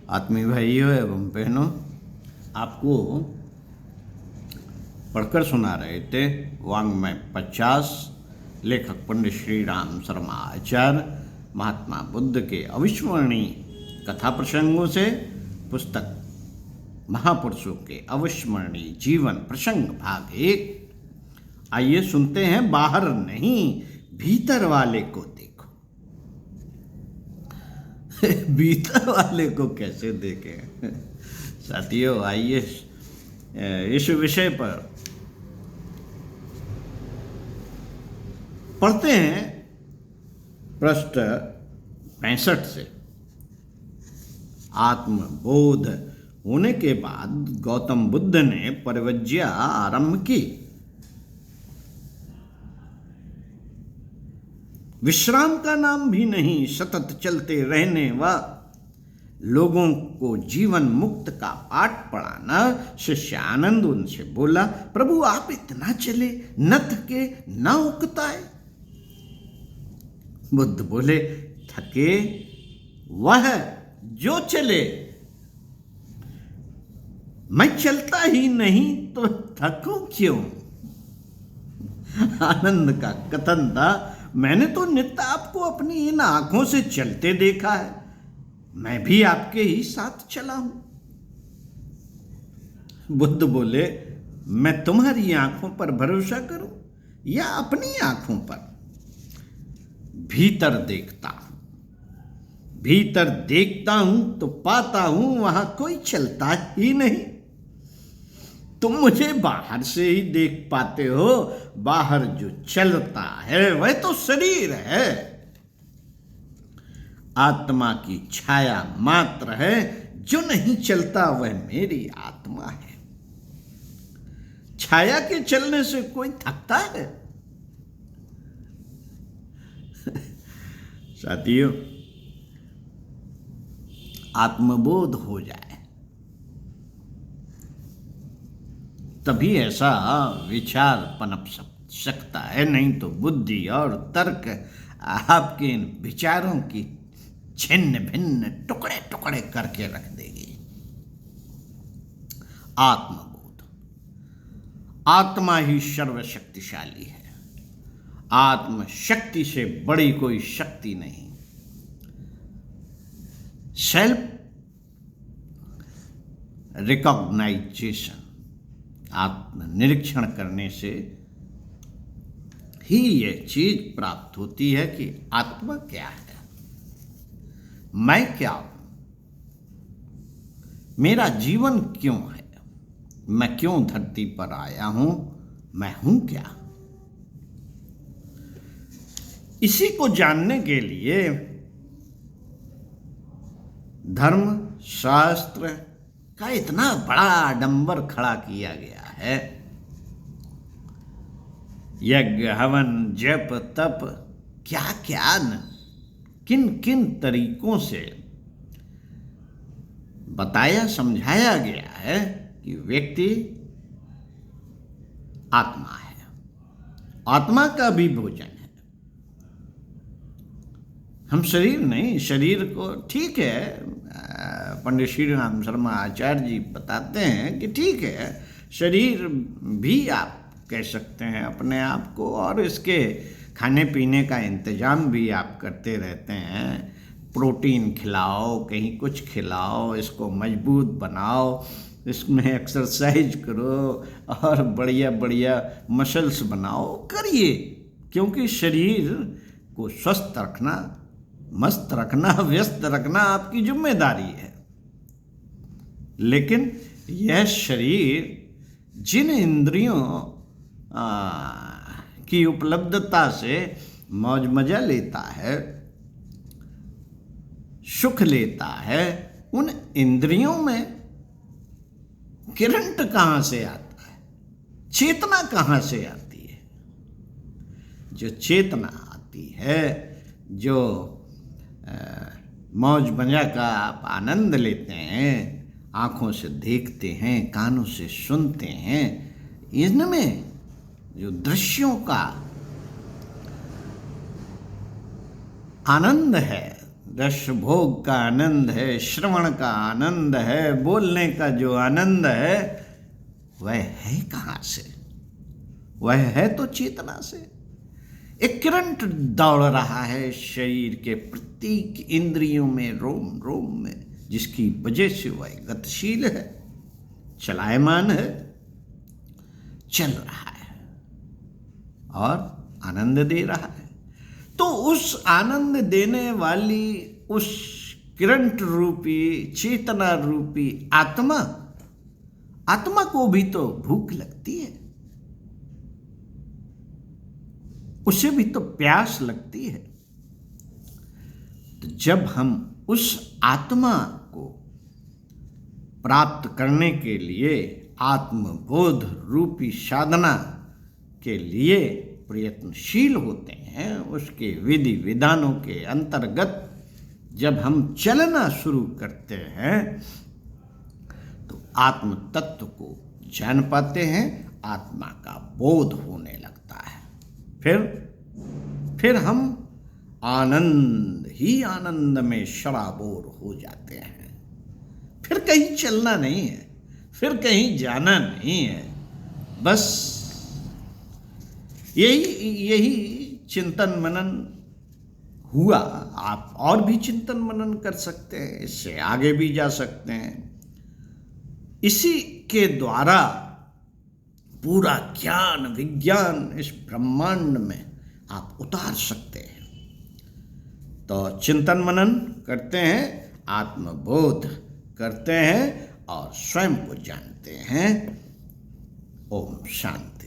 आत्मीय भाइयों एवं बहनों, आपको पढ़कर सुना रहे थे वाङ्मय 50, लेखक पंडित श्री राम शर्मा आचार्य, महात्मा बुद्ध के अविस्मरणीय कथा प्रसंगों से पुस्तक महापुरुषों के अविस्मरणीय जीवन प्रसंग भाग 1। आइए सुनते हैं। बाहर नहीं, भीतर वाले को देखो। भीतर वाले को कैसे देखें? साथियों, आइए इस विषय पर पढ़ते हैं। पृष्ठ 65 से। आत्मबोध होने के बाद गौतम बुद्ध ने परिव्रज्या आरंभ की। विश्राम का नाम भी नहीं, सतत चलते रहने व लोगों को जीवन मुक्त का पाठ पढ़ाना। शिष्य आनंद उनसे बोला, प्रभु आप इतना चले, न थके न उकताए। बुद्ध बोले, थके वह जो चले, मैं चलता ही नहीं तो थकूं क्यों? आनंद का कथन था, मैंने तो नित्य आपको अपनी इन आंखों से चलते देखा है, मैं भी आपके ही साथ चला हूं। बुद्ध बोले, मैं तुम्हारी आंखों पर भरोसा करूं या अपनी आंखों पर? भीतर देखता हूं, भीतर देखता हूं तो पाता हूं वहां कोई चलता ही नहीं। तुम मुझे बाहर से ही देख पाते हो, बाहर जो चलता है वह तो शरीर है, आत्मा की छाया मात्र है। जो नहीं चलता वह मेरी आत्मा है। छाया के चलने से कोई थकता है? साथियों, आत्मबोध हो जाए तभी ऐसा विचार पनप सकता है, नहीं तो बुद्धि और तर्क आपके इन विचारों की छिन्न भिन्न टुकड़े टुकड़े करके रख देगी। आत्मबोध। आत्मा ही सर्वशक्तिशाली है। आत्मशक्ति से बड़ी कोई शक्ति नहीं। सेल्फ रिकॉग्नाइजेशन, आत्मनिरीक्षण करने से ही यह चीज प्राप्त होती है कि आत्मा क्या है, मैं क्या हूं, मेरा जीवन क्यों है, मैं क्यों धरती पर आया हूं, मैं हूं क्या। इसी को जानने के लिए धर्म शास्त्र का इतना बड़ा आडंबर खड़ा किया गया है। यज्ञ हवन जप तप क्या क्या न किन किन तरीकों से बताया समझाया गया है कि व्यक्ति आत्मा है, आत्मा का भी भोजन है। हम शरीर नहीं, शरीर को ठीक है, पंडित श्री राम शर्मा आचार्य जी बताते हैं कि ठीक है, शरीर भी आप कह सकते हैं अपने आप को, और इसके खाने पीने का इंतजाम भी आप करते रहते हैं। प्रोटीन खिलाओ, कहीं कुछ खिलाओ, इसको मजबूत बनाओ, इसमें एक्सरसाइज करो और बढ़िया बढ़िया मसल्स बनाओ, करिए, क्योंकि शरीर को स्वस्थ रखना, मस्त रखना, व्यस्त रखना आपकी जिम्मेदारी है। लेकिन यह शरीर जिन इंद्रियों की उपलब्धता से मौज मजा लेता है, सुख लेता है, उन इंद्रियों में करंट कहां से आता है, चेतना कहां से आती है? जो चेतना आती है, जो मौज मजा का आप आनंद लेते हैं, आंखों से देखते हैं, कानों से सुनते हैं, इनमें जो दृश्यों का आनंद है, रस भोग का आनंद है, श्रवण का आनंद है, बोलने का जो आनंद है वह है कहाँ से? वह है तो चेतना से। एक करंट दौड़ रहा है शरीर के प्रत्येक इंद्रियों में, रोम रोम में, जिसकी वजह से वह गतिशील है, चलायमान है, चल रहा है और आनंद दे रहा है। तो उस आनंद देने वाली उस करंट रूपी, चेतना रूपी आत्मा को भी तो भूख लगती है, उसे भी तो प्यास लगती है। तो जब हम उस आत्मा को प्राप्त करने के लिए आत्मबोध रूपी साधना के लिए प्रयत्नशील होते हैं, उसके विधि विधानों के अंतर्गत जब हम चलना शुरू करते हैं तो आत्म तत्व को जान पाते हैं, आत्मा का बोध होने लगता है। फिर हम आनंद ही आनंद में शराबोर हो जाते हैं। फिर कहीं चलना नहीं है, फिर कहीं जाना नहीं है, बस यही चिंतन मनन हुआ। आप और भी चिंतन मनन कर सकते हैं, इससे आगे भी जा सकते हैं। इसी के द्वारा पूरा ज्ञान विज्ञान इस ब्रह्मांड में आप उतार सकते हैं। तो चिंतन मनन करते हैं, आत्मबोध करते हैं और स्वयं को जानते हैं। ओम शांति।